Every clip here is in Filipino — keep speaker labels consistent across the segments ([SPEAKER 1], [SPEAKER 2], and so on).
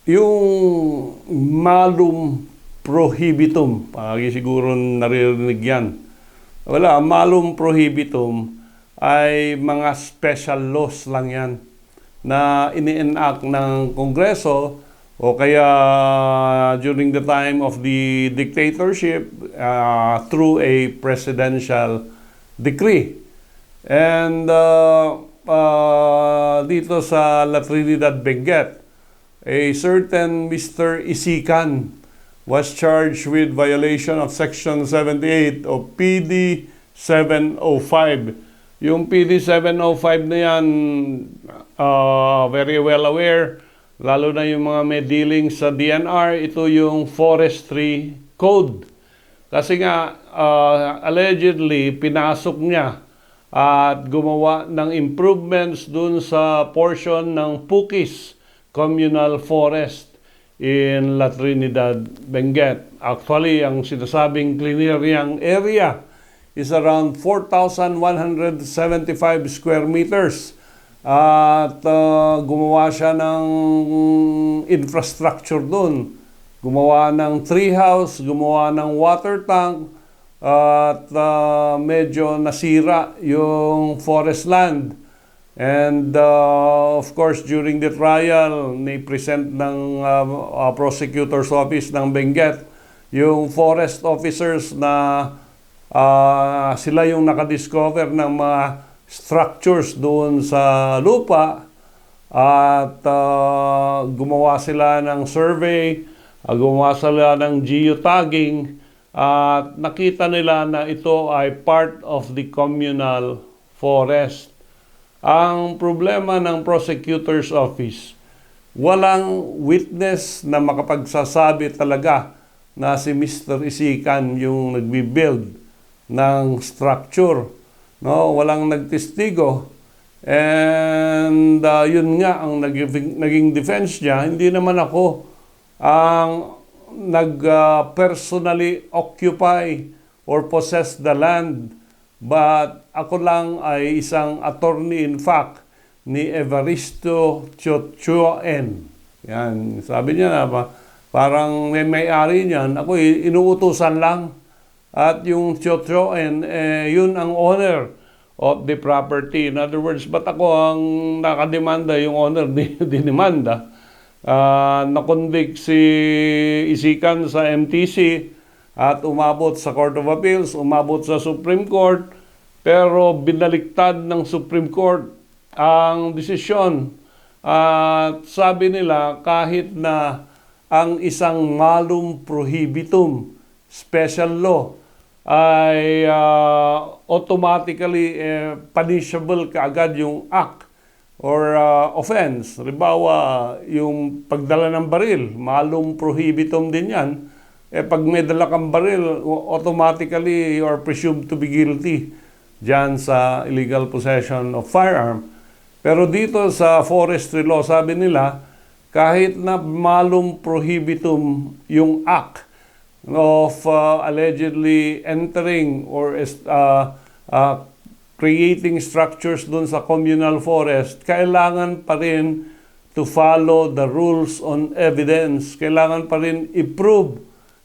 [SPEAKER 1] yung malum prohibitum, siguro naririnig yan. Wala, malum prohibitum ay mga special laws lang yan na ini-enact ng Kongreso o kaya during the time of the dictatorship through a presidential decree. And dito sa La Trinidad Benguet, a certain Mr. Isikan was charged with violation of Section 78 of PD 705. Yung PD 705 na yan, very well aware, lalo na yung mga may dealings sa DNR, ito yung Forestry Code. Kasi nga, allegedly, pinasok niya at gumawa ng improvements dun sa portion ng Pukis Communal Forest in La Trinidad Benguet. Actually, ang sinasabing clearing area is around 4,175 square meters. At gumawa siya ng infrastructure dun. Gumawa ng treehouse, gumawa ng water tank, at medyo nasira yung forest land. And of course, during the trial, ni-present ng prosecutor's office ng Benguet yung forest officers na sila yung nakadiscover ng mga structures doon sa lupa at gumawa sila ng survey, gumawa sila ng geotagging at nakita nila na ito ay part of the communal forest. Ang problema ng prosecutor's office, walang witness na makapagsasabi talaga na si Mr. Isikan yung nagbi-build ng structure. No, walang nagtestigo. And yun nga ang naging defense niya. Hindi naman ako ang personally occupy or possess the land. But ako lang ay isang attorney in fact ni Evaristo Chotchoen. Yan, sabi niya na parang may-ari niyan. Ako inuutusan lang. At yung Chotchoen, yun ang owner of the property. In other words, ba't ako ang nakademanda, yung owner dinimanda? Nakonvict si Isikan sa MTC at umabot sa Court of Appeals, umabot sa Supreme Court, pero binaliktad ng Supreme Court ang desisyon. At sabi nila, kahit na ang isang malum prohibitum, special law, ay automatically punishable kaagad yung act or offense. Halimbawa, yung pagdala ng baril, malum prohibitum din yan. Pag may dala kang baril, automatically you are presumed to be guilty dyan sa illegal possession of firearm. Pero dito sa forestry law, sabi nila, kahit na malum prohibitum yung act of allegedly entering or creating structures dun sa communal forest, kailangan pa rin to follow the rules on evidence. Kailangan pa rin i-prove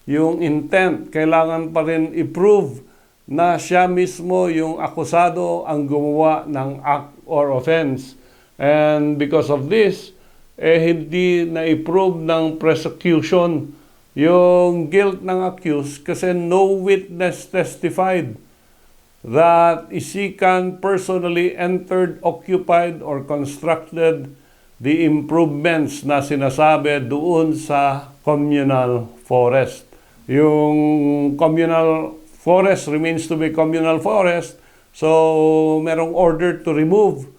[SPEAKER 1] yung intent. Kailangan pa rin i-prove na siya mismo yung akusado ang gumawa ng act or offense. And because of this, hindi na i-prove ng prosecution yung guilt ng accused kasi no witness testified that Isikan personally entered, occupied, or constructed the improvements na sinasabi doon sa communal forest. Yung communal forest remains to be communal forest, so merong order to remove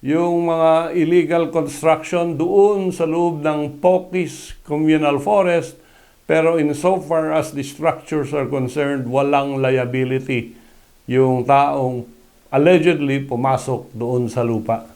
[SPEAKER 1] yung mga illegal construction doon sa loob ng Pukis Communal Forest, pero insofar as the structures are concerned, walang liability yung taong allegedly pumasok doon sa lupa.